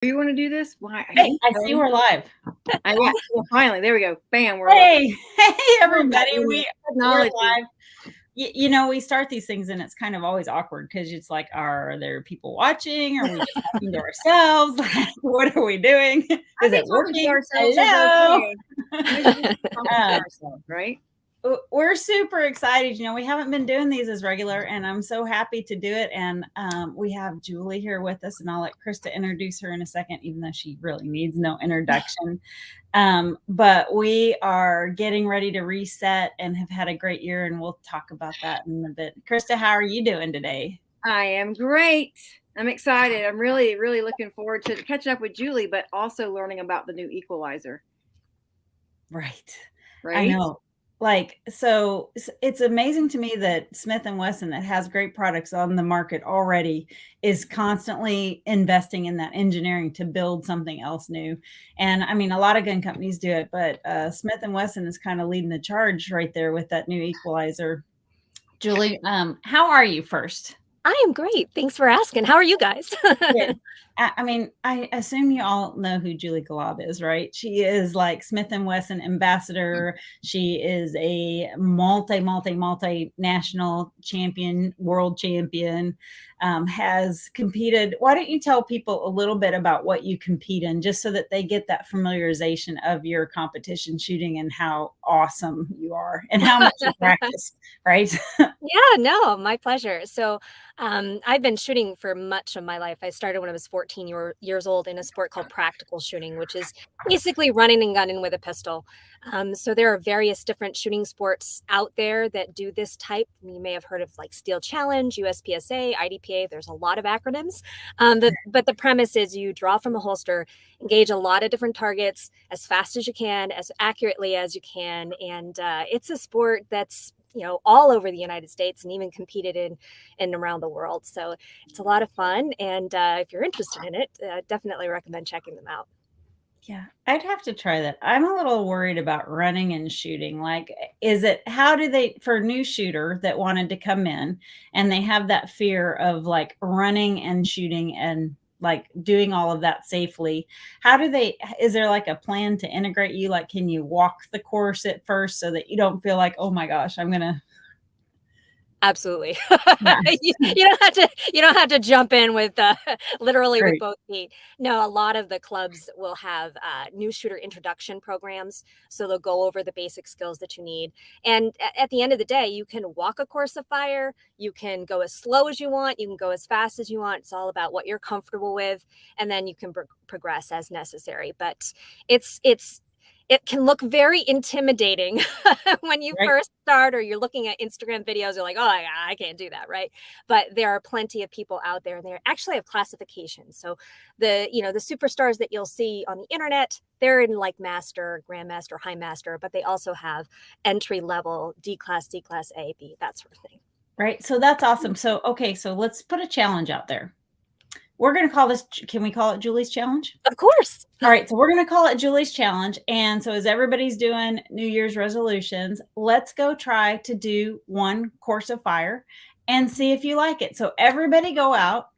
You want to do this? Why? Hey, I see we're live. Yeah, well, finally, there we go. Bam, we're hey, everybody, we're live. We start these things and it's kind of always awkward because it's like, are there people watching? Are we just talking to ourselves? Like, what are we doing? Is it working? Hello. Right? We're super excited. We haven't been doing these as regular, and I'm so happy to do it. And we have Julie here with us, and I'll let Krista introduce her in a second, even though she really needs no introduction. But we are getting ready to reset and have had a great year, and we'll talk about that in a bit. Krista, how are you doing today? I am great. I'm excited. I'm really, really looking forward to catching up with Julie, but also learning about the new equalizer. Right. I know. So it's amazing to me that Smith Wesson, that has great products on the market already, is constantly investing in that engineering to build something else new. And I mean, a lot of gun companies do it, but Smith Wesson is kind of leading the charge right there with that new equalizer. Julie, how are you first? I am great. Thanks for asking. How are you guys? I mean, I assume you all know who Julie Golob is, right? She is like Smith & Wesson ambassador. She is a multinational champion, world champion, has competed. Why don't you tell people a little bit about what you compete in, just so that they get that familiarization of your competition shooting and how awesome you are and how much you practice, right? Yeah, no, my pleasure. So I've been shooting for much of my life. I started when I was 14 years old in a sport called practical shooting, which is basically running and gunning with a pistol. So there are various different shooting sports out there that do this type. You may have heard of like Steel Challenge, USPSA, IDPA. There's a lot of acronyms. But the premise is you draw from a holster, engage a lot of different targets as fast as you can, as accurately as you can. And it's a sport that's all over the United States and even competed in and around the world. So it's a lot of fun. And if you're interested in it, definitely recommend checking them out. Yeah, I'd have to try that. I'm a little worried about running and shooting. Like, for a new shooter that wanted to come in and they have that fear of like running and shooting and like doing all of that safely, is there like a plan to integrate you? Like, can you walk the course at first so that you don't feel like, oh my gosh, I'm going to. Absolutely. Yeah. you don't have to jump in with literally with both feet. No, a lot of the clubs will have new shooter introduction programs. So they'll go over the basic skills that you need. And at the end of the day, you can walk a course of fire. You can go as slow as you want. You can go as fast as you want. It's all about what you're comfortable with. And then you can progress as necessary. But it can look very intimidating when you first start, or you're looking at Instagram videos. You're like, oh, I can't do that, right? But there are plenty of people out there, and they actually have classifications. So the superstars that you'll see on the internet, they're in like master, grandmaster, high master, but they also have entry level, D class, A, B, that sort of thing. Right. So that's awesome. So, okay. So let's put a challenge out there. We're going to call this, can we call it Julie's Challenge? Of course. All right. So we're going to call it Julie's Challenge. And so as everybody's doing New Year's resolutions, let's go try to do one course of fire and see if you like it. So everybody go out,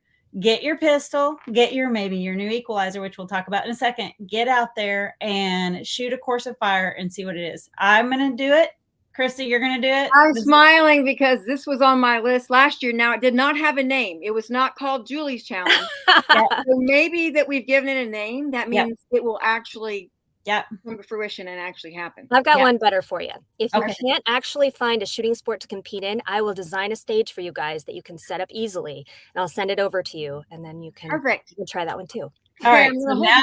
get your pistol, get maybe your new equalizer, which we'll talk about in a second. Get out there and shoot a course of fire and see what it is. I'm going to do it. Krista, you're going to do it? I'm smiling because this was on my list last year. Now, it did not have a name. It was not called Julie's Challenge. So maybe that we've given it a name. That means it will actually come to fruition and actually happen. I've got one better for you. If you can't actually find a shooting sport to compete in, I will design a stage for you guys that you can set up easily. And I'll send it over to you. And then you can try that one too. All right. So now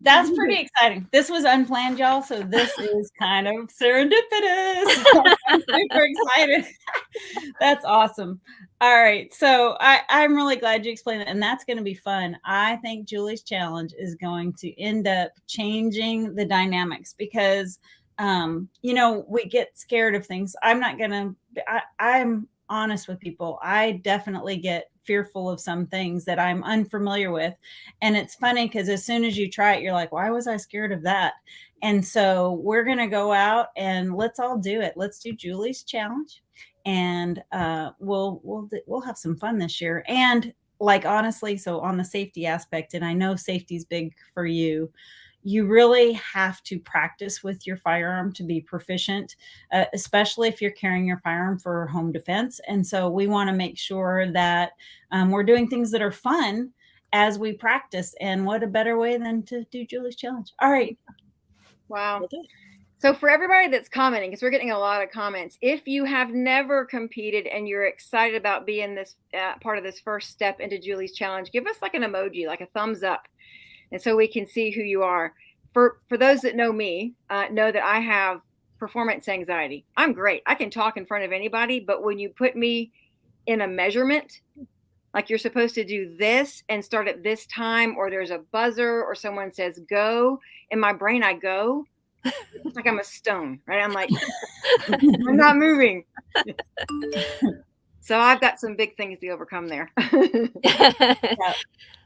that's pretty exciting. This was unplanned, y'all. So this is kind of serendipitous. I'm super excited. That's awesome. All right. So I'm really glad you explained that. And that's going to be fun. I think Julie's Challenge is going to end up changing the dynamics because, we get scared of things. I'm honest with people. I definitely get fearful of some things that I'm unfamiliar with. And it's funny because as soon as you try it, you're like, why was I scared of that? And so we're going to go out and let's all do it. Let's do Julie's Challenge. And we'll have some fun this year. And like, honestly, so on the safety aspect, and I know safety's big for you, you really have to practice with your firearm to be proficient, especially if you're carrying your firearm for home defense. And so we want to make sure that we're doing things that are fun as we practice. And what a better way than to do Julie's challenge. All right. Wow. So for everybody that's commenting, because we're getting a lot of comments, if you have never competed and you're excited about being this part of this first step into Julie's challenge, give us like an emoji, like a thumbs up, and so we can see who you are. For those that know me, know that I have performance anxiety. I'm great. I can talk in front of anybody, but when you put me in a measurement, like you're supposed to do this and start at this time, or there's a buzzer or someone says go, in my brain I go. It's like I'm a stone, right? I'm like, I'm not moving. So I've got some big things to overcome there.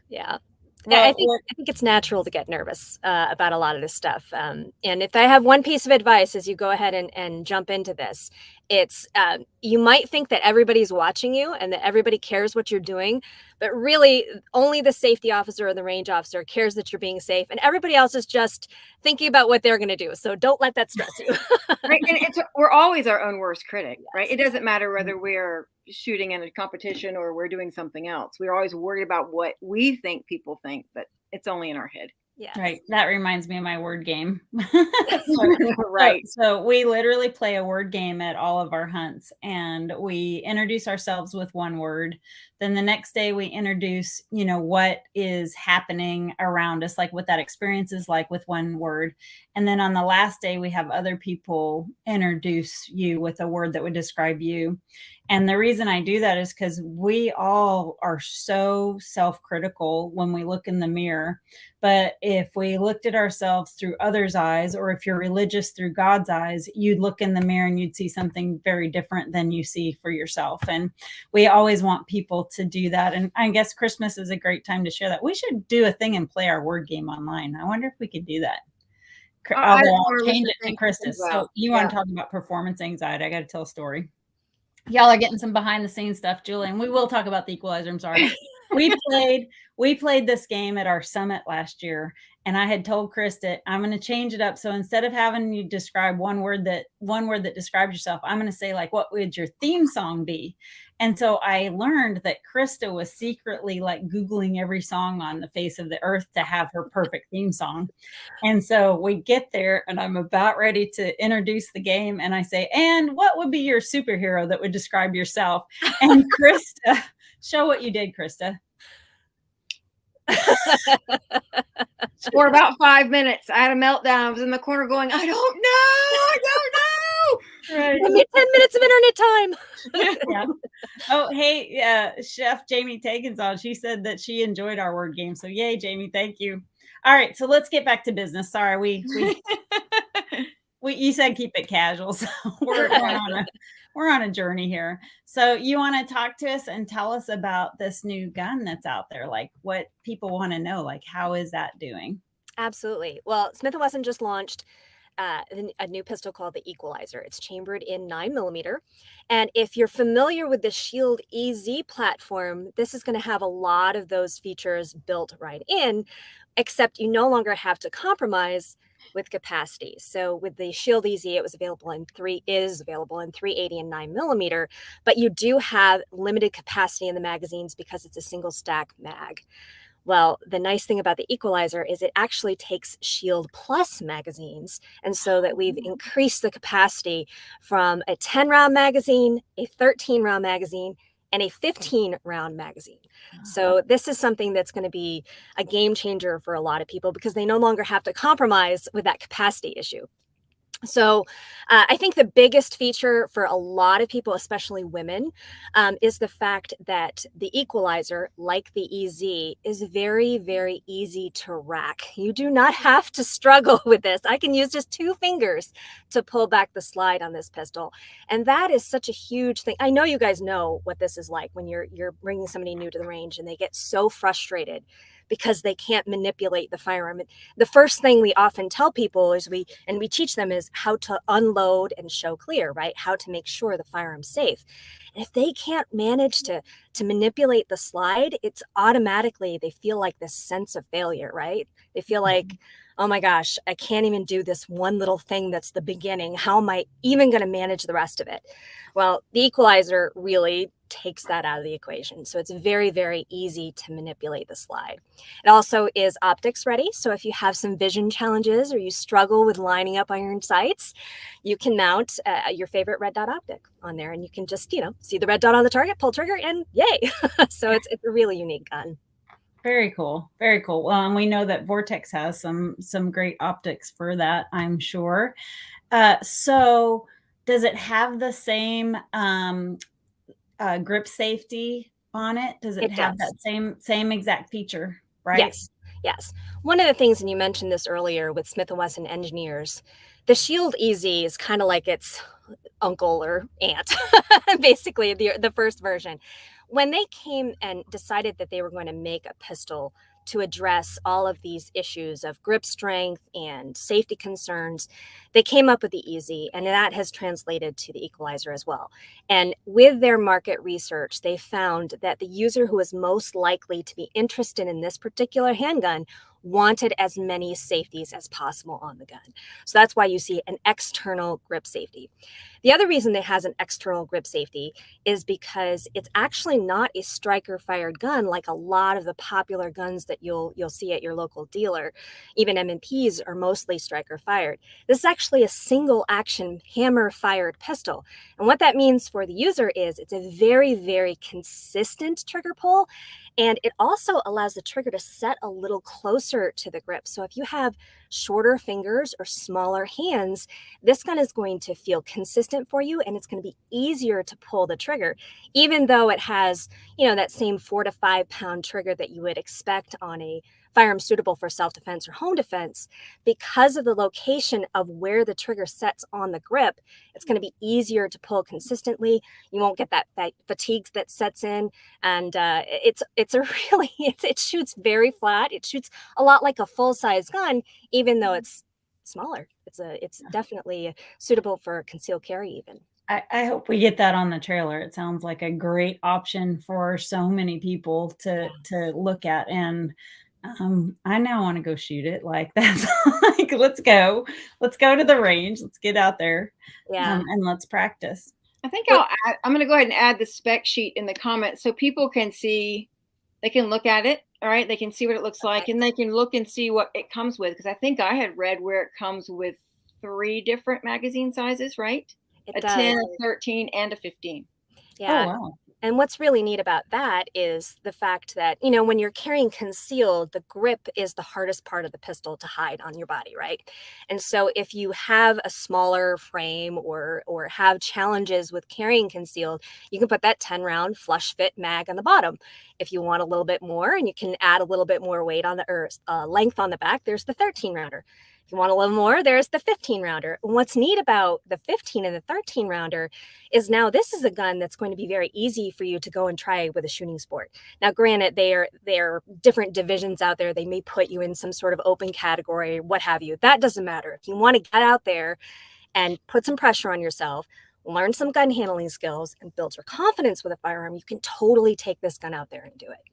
Yeah. Well, I think it's natural to get nervous about a lot of this stuff. And if I have one piece of advice as you go ahead and jump into this, it's you might think that everybody's watching you and that everybody cares what you're doing, but really only the safety officer or the range officer cares that you're being safe, and everybody else is just thinking about what they're going to do. So don't let that stress you. Right. And we're always our own worst critic, right? It doesn't matter whether we're shooting in a competition or we're doing something else. We're always worried about what we think people think, but it's only in our head. Yeah. Right. That reminds me of my word game. Right. So we literally play a word game at all of our hunts, and we introduce ourselves with one word. Then the next day we introduce, what is happening around us, like what that experience is like with one word. And then on the last day, we have other people introduce you with a word that would describe you. And the reason I do that is because we all are so self-critical when we look in the mirror. But if we looked at ourselves through others' eyes, or if you're religious through God's eyes, you'd look in the mirror and you'd see something very different than you see for yourself. And we always want people to do that. And I guess Christmas is a great time to share that. We should do a thing and play our word game online. I wonder if we could do that. I'll change it to Krista. So you want to talk about performance anxiety? I got to tell a story. Y'all are getting some behind the scenes stuff, Julie, and we will talk about the Equalizer. I'm sorry. We played this game at our summit last year, and I had told Krista, I'm going to change it up. So instead of having you describe one word that describes yourself, I'm going to say, like, what would your theme song be? And so I learned that Krista was secretly like Googling every song on the face of the earth to have her perfect theme song. And so we get there and I'm about ready to introduce the game. And I say, and what would be your superhero that would describe yourself? And Krista, show what you did, Krista. For about 5 minutes, I had a meltdown. I was in the corner going, I don't know. Right. Give me 10 minutes of internet time. Yeah. Oh, hey, Chef Jamie Tagan's on. She said that she enjoyed our word game. So yay, Jamie, thank you. All right, so let's get back to business. Sorry, we you said keep it casual. So we're on a journey here. So you want to talk to us and tell us about this new gun that's out there, like what people want to know, like how is that doing? Absolutely. Well, Smith Wesson just launched a new pistol called the Equalizer. It's chambered in 9mm. And if you're familiar with the Shield EZ platform, this is going to have a lot of those features built right in, except you no longer have to compromise with capacity. So with the Shield EZ, it is available in 380 and 9mm, but you do have limited capacity in the magazines because it's a single stack mag. Well, the nice thing about the Equalizer is it actually takes Shield Plus magazines. And so that we've increased the capacity from a 10-round magazine, a 13-round magazine, and a 15-round magazine. So this is something that's going to be a game changer for a lot of people because they no longer have to compromise with that capacity issue. So I think the biggest feature for a lot of people, especially women, is the fact that the Equalizer, like the EZ, is very, very easy to rack. You do not have to struggle with this. I can use just 2 fingers to pull back the slide on this pistol. And that is such a huge thing. I know you guys know what this is like when you're bringing somebody new to the range and they get so frustrated because they can't manipulate the firearm. The first thing we often tell people is we teach them is how to unload and show clear, right? How to make sure the firearm's safe. And if they can't manage to to manipulate the slide, it's automatically, they feel like this sense of failure, right? They feel like, oh my gosh, I can't even do this one little thing that's the beginning. How am I even going to manage the rest of it? Well, the equalizer really takes that out of the equation. So it's very, very easy to manipulate the slide. It also is optics ready. So if you have some vision challenges or you struggle with lining up iron sights, you can mount your favorite red dot optic on there, and you can just, see the red dot on the target, pull trigger, and yay. So it's a really unique gun. Very cool. Very cool. Well, and we know that Vortex has some great optics for that, I'm sure. So does it have the same grip safety on it? Does it have that same exact feature, right? Yes. One of the things, and you mentioned this earlier with Smith Wesson engineers, the Shield EZ is kind of like its uncle or aunt, basically the first version. When they came and decided that they were going to make a pistol to address all of these issues of grip strength and safety concerns, they came up with the EZ, and that has translated to the Equalizer as well. And with their market research, they found that the user who was most likely to be interested in this particular handgun wanted as many safeties as possible on the gun. So that's why you see an external grip safety. The other reason it has an external grip safety is because it's actually not a striker fired gun like a lot of the popular guns that you'll see at your local dealer. Even M&Ps are mostly striker fired. This is actually a single action hammer fired pistol. And what that means for the user is it's a very, very consistent trigger pull. And it also allows the trigger to set a little closer to the grip. So if you have shorter fingers or smaller hands, this gun is going to feel consistent for you, and it's going to be easier to pull the trigger, even though it has, that same 4 to 5 pound trigger that you would expect on a firearm suitable for self-defense or home defense. Because of the location of where the trigger sets on the grip, it's going to be easier to pull consistently. You won't get that fatigue that sets in, and it shoots very flat. It shoots a lot like a full-size gun, even though it's smaller. It's definitely suitable for concealed carry even. I hope we get that on the trailer. It sounds like a great option for so many people to look at. And I now want to go shoot it. Like, that's like, let's go to the range. Let's get out there and let's practice. I think I'm going to go ahead and add the spec sheet in the comments so people can see, they can look at it. All right. They can see what it looks like, and they can look and see what it comes with. Because I think I had read where it comes with 3 different magazine sizes, right? A 10, a 13, and a 15. Yeah. Oh, wow. And what's really neat about that is the fact that, when you're carrying concealed, the grip is the hardest part of the pistol to hide on your body, right? And so if you have a smaller frame or have challenges with carrying concealed, you can put that 10-round flush fit mag on the bottom. If you want a little bit more and you can add a little bit more weight on length on the back, there's the 13-rounder. If you want a little more, there's the 15-rounder. What's neat about the 15 and the 13-rounder is now this is a gun that's going to be very easy for you to go and try with a shooting sport. Now, granted, they are different divisions out there. They may put you in some sort of open category, what have you. That doesn't matter. If you want to get out there and put some pressure on yourself, learn some gun handling skills, and build your confidence with a firearm, you can totally take this gun out there and do it.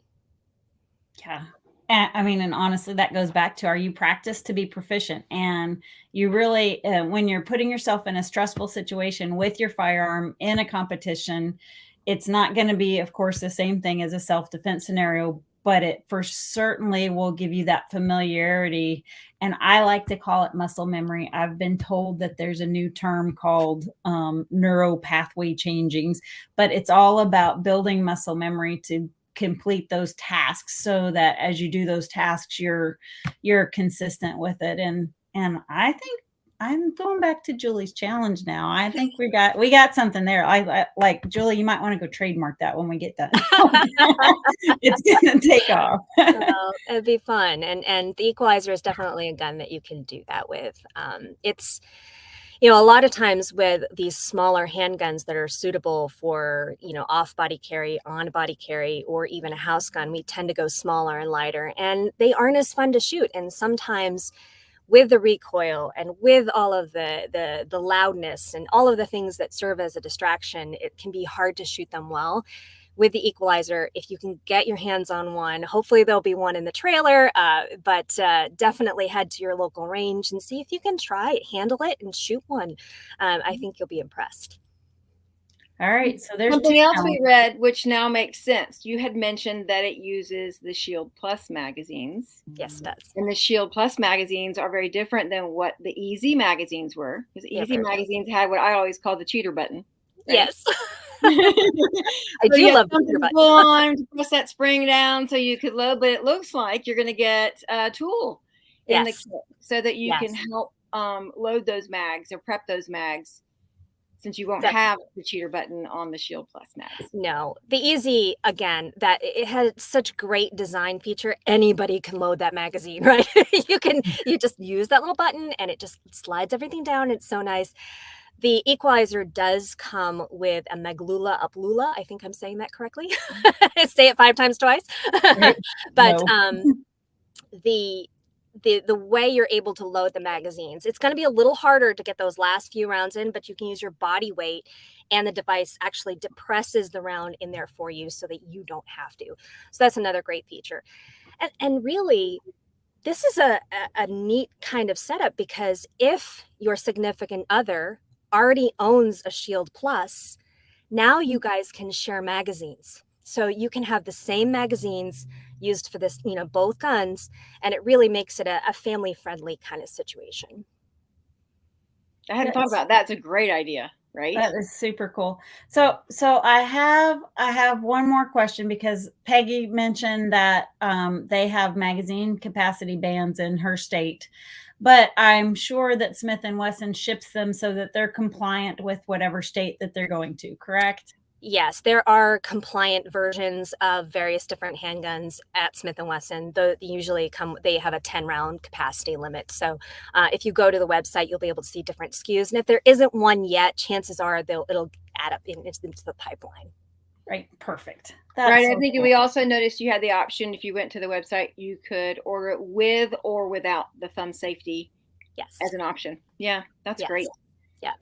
Yeah. I mean, and honestly, that goes back to, are you practiced to be proficient? And you really, when you're putting yourself in a stressful situation with your firearm in a competition, it's not going to be, of course, the same thing as a self-defense scenario, but it for certainly will give you that familiarity. And I like to call it muscle memory. I've been told that there's a new term called neuro pathway changings, but it's all about building muscle memory to complete those tasks so that as you do those tasks, you're consistent with it. And I think I'm going back to Julie's challenge now. I think we got something there. I like, Julie, you might want to go trademark that when we get done. It's going to take off. Well, it'd be fun. And the Equalizer is definitely a gun that you can do that with. It's, a lot of times with these smaller handguns that are suitable for, off-body carry, on-body carry, or even a house gun, we tend to go smaller and lighter, and they aren't as fun to shoot. And sometimes with the recoil and with all of the loudness and all of the things that serve as a distraction, it can be hard to shoot them well. with the Equalizer, if you can get your hands on one, hopefully there'll be one in the trailer, but definitely head to your local range and see if you can try it, handle it, and shoot one. I think you'll be impressed. All right, so there's something else we read, which now makes sense. You had mentioned that it uses the Shield Plus magazines. Yes, it does. And the Shield Plus magazines are very different than what the Easy magazines were, because Easy magazines had what I always call the cheater button. Right? Yes. I do love the cheater button. On to press that spring down so you could load, but it looks like you're going to get a tool in the kit so that you can help load those mags or prep those mags, since you won't have the cheater button on the Shield Plus mags. No, the Easy, again, that it had such great design feature. Anybody can load that magazine, right? you just use that little button and it just slides everything down. It's so nice. The Equalizer does come with a Maglula Uplula. I think I'm saying that correctly. Say it 5 times twice. But the way you're able to load the magazines, it's going to be a little harder to get those last few rounds in, but you can use your body weight and the device actually depresses the round in there for you so that you don't have to. So that's another great feature. And really, this is a neat kind of setup, because if your significant other already owns a Shield Plus, now you guys can share magazines. So you can have the same magazines used for this, both guns, and it really makes it a family-friendly kind of situation. I hadn't thought about that. It's a great idea, right? That is super cool. So I have one more question, because Peggy mentioned that they have magazine capacity bans in her state, but I'm sure that Smith & Wesson ships them so that they're compliant with whatever state that they're going to, correct? Yes, there are compliant versions of various different handguns at Smith & Wesson. They usually they have a 10-round capacity limit. So if you go to the website, you'll be able to see different SKUs. And if there isn't one yet, chances are it'll add up into the pipeline. Right. Perfect. That's right. So I think we also noticed you had the option, if you went to the website, you could order it with or without the thumb safety as an option. Yeah, that's great. Yeah.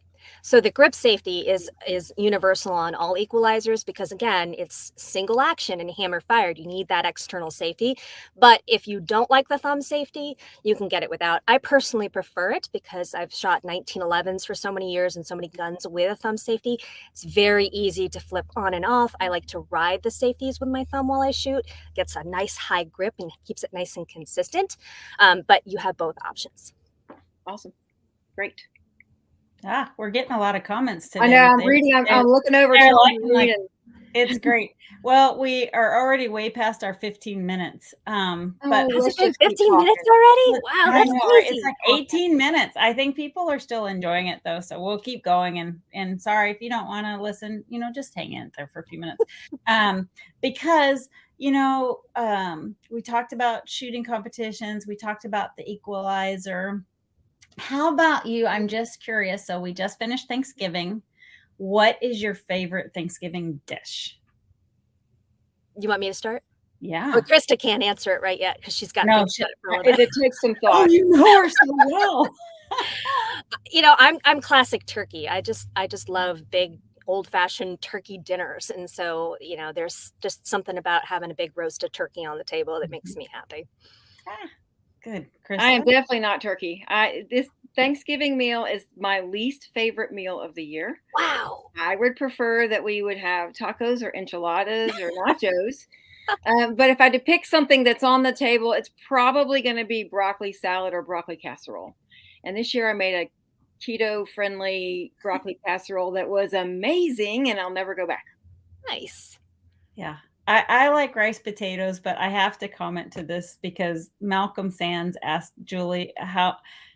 So the grip safety is universal on all Equalizers, because again, it's single action and hammer fired. You need that external safety. But if you don't like the thumb safety, you can get it without. I personally prefer it because I've shot 1911s for so many years and so many guns with a thumb safety. It's very easy to flip on and off. I like to ride the safeties with my thumb while I shoot. Gets a nice high grip and keeps it nice and consistent. But you have both options. Awesome. Great. We're getting a lot of comments today. I know. I'm reading. I'm looking over. It's great. Well, we are already way past our 15 minutes. But it's 15 minutes already? Wow, that's crazy. It's like 18 minutes. I think people are still enjoying it though, so we'll keep going. And sorry if you don't want to listen. Just hang in there for a few minutes, because we talked about shooting competitions. We talked about the Equalizer. How about you? I'm just curious. So we just finished Thanksgiving. What is your favorite Thanksgiving dish? You want me to start? Yeah. Well, Krista can't answer it right yet because she's got it takes some thought. You know her so well. I'm classic turkey. I just love big old-fashioned turkey dinners, and so there's just something about having a big roasted turkey on the table that makes me happy. Good. Krista? I am definitely not turkey. This Thanksgiving meal is my least favorite meal of the year. Wow. I would prefer that we would have tacos or enchiladas or nachos. But if I had to pick something that's on the table, it's probably going to be broccoli salad or broccoli casserole. And this year I made a keto-friendly broccoli casserole that was amazing, and I'll never go back. Nice. Yeah. I like rice potatoes, but I have to comment to this because Malcolm Sands asked Julie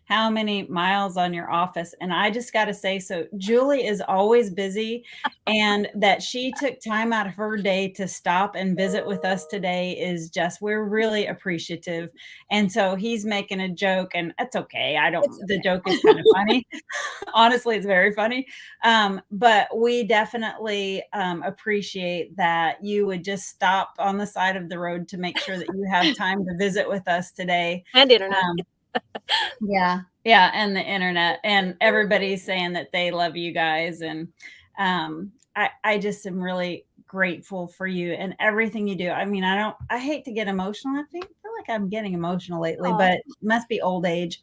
how many miles on your office. And I just got to say, so Julie is always busy, and that she took time out of her day to stop and visit with us today is we're really appreciative. And so he's making a joke, and that's okay. The joke is kind of funny. Honestly, it's very funny. But we definitely appreciate that you would just stop on the side of the road to make sure that you have time to visit with us today. And internet. Yeah. And the internet, and everybody's saying that they love you guys. And I just am really grateful for you and everything you do. I mean, I hate to get emotional. I feel like I'm getting emotional lately, but it must be old age.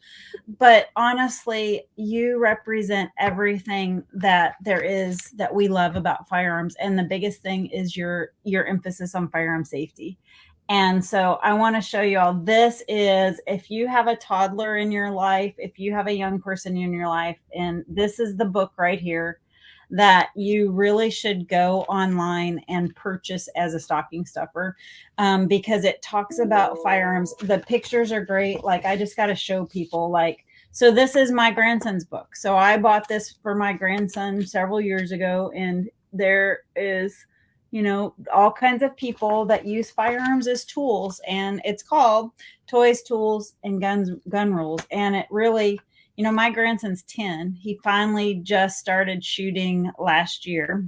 But honestly, you represent everything that there is that we love about firearms. And the biggest thing is your emphasis on firearm safety. And so I want to show you all, this is, if you have a toddler in your life, if you have a young person in your life, and this is the book right here that you really should go online and purchase as a stocking stuffer, because it talks about firearms. The pictures are great. Like, I just got to show people, like, so this is my grandson's book. So I bought this for my grandson several years ago, and there is, you know, all kinds of people that use firearms as tools, and it's called Toys, Tools, and Gun Rules. And it really, you know, my grandson's 10. He finally just started shooting last year,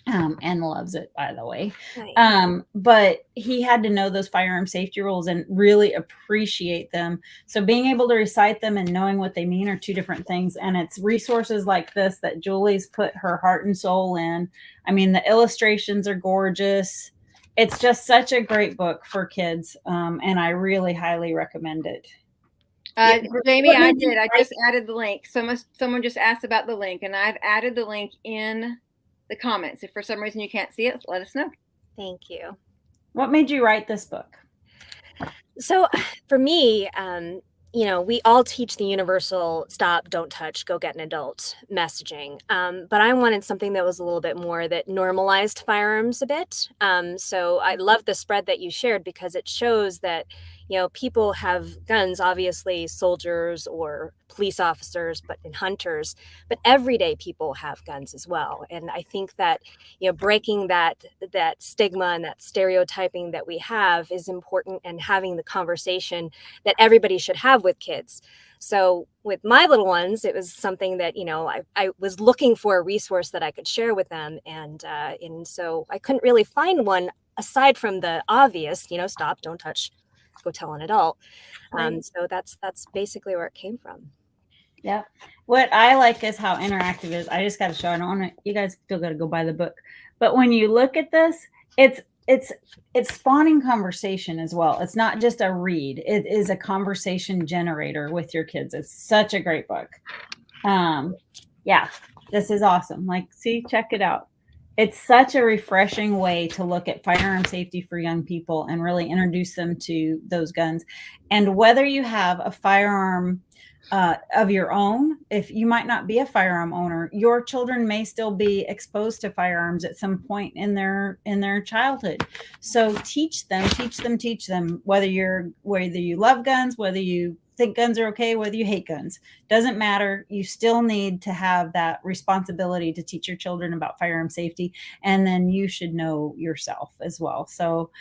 and loves it, by the way. Nice. But he had to know those firearm safety rules and really appreciate them. So being able to recite them and knowing what they mean are two different things. And it's resources like this that Julie's put her heart and soul in. I mean, the illustrations are gorgeous. It's just such a great book for kids. And I really highly recommend it. Jamie, I did. I just added the link. Someone just asked about the link, and I've added the link in the comments. If for some reason you can't see it, let us know. Thank you. What made you write this book? So for me, you know, we all teach the universal stop, don't touch, go get an adult messaging. But I wanted something that was a little bit more that normalized firearms a bit. So I love the spread that you shared, because it shows that, you know, people have guns, obviously soldiers or police officers, and hunters, but everyday people have guns as well. And I think that, you know, breaking that stigma and that stereotyping that we have is important, and having the conversation that everybody should have with kids. So with my little ones, it was something that, you know, I was looking for a resource that I could share with them. And so I couldn't really find one aside from the obvious, you know, stop, don't touch, go tell an adult. So that's basically where it came from. Yeah. What I like is how interactive it is. I just got to show. I don't want to, you guys still got to go buy the book. But when you look at this, it's spawning conversation as well. It's not just a read. It is a conversation generator with your kids. It's such a great book. Yeah, this is awesome. Like, see, check it out. It's such a refreshing way to look at firearm safety for young people and really introduce them to those guns. And whether you have a firearm of your own, if you might not be a firearm owner, your children may still be exposed to firearms at some point in their childhood. So teach them, whether you love guns, whether you think guns are okay, whether you hate guns, doesn't matter. You still need to have that responsibility to teach your children about firearm safety. And then you should know yourself as well. So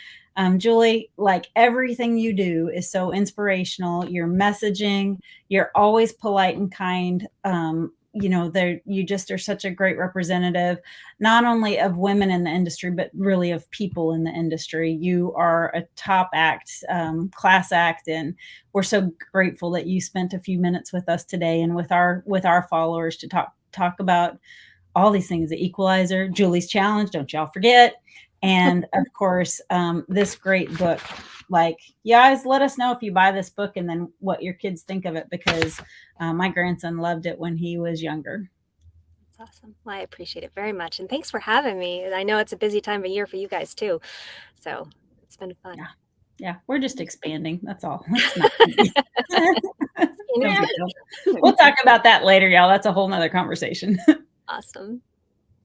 Julie, like, everything you do is so inspirational. Your messaging, you're always polite and kind. You know, you just are such a great representative, not only of women in the industry, but really of people in the industry. You are a top act, class act, and we're so grateful that you spent a few minutes with us today and with our followers to talk about all these things: the Equalizer, Julie's Challenge, don't y'all forget. And of course, this great book. Like, you guys, let us know if you buy this book and then what your kids think of it, because my grandson loved it when he was younger. That's awesome. Well, I appreciate it very much. And thanks for having me. I know it's a busy time of year for you guys too. So it's been fun. Yeah, we're just expanding. That's all. We'll talk about that later, y'all. That's a whole nother conversation. Awesome.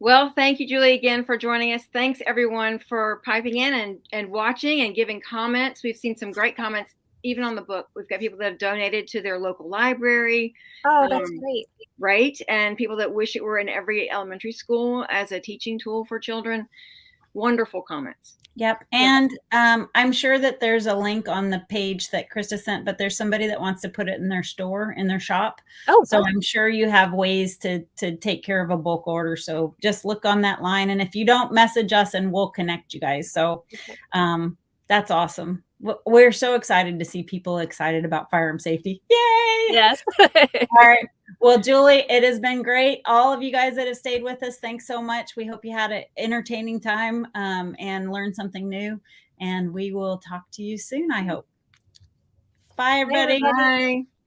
Well, thank you, Julie, again for joining us. Thanks, everyone, for piping in and watching and giving comments. We've seen some great comments, even on the book. We've got people that have donated to their local library. Oh, that's great. Right? And people that wish it were in every elementary school as a teaching tool for children. Wonderful comments. Yep. And I'm sure that there's a link on the page that Krista sent, but there's somebody that wants to put it in their store, in their shop. Oh, so I'm sure you have ways to take care of a bulk order. So just look on that line. And if you don't, message us and we'll connect you guys. So that's awesome. We're so excited to see people excited about firearm safety. Yay! Yes. All right. Well, Julie, it has been great. All of you guys that have stayed with us, thanks so much. We hope you had an entertaining time and learned something new. And we will talk to you soon, I hope. Bye, everybody. Bye.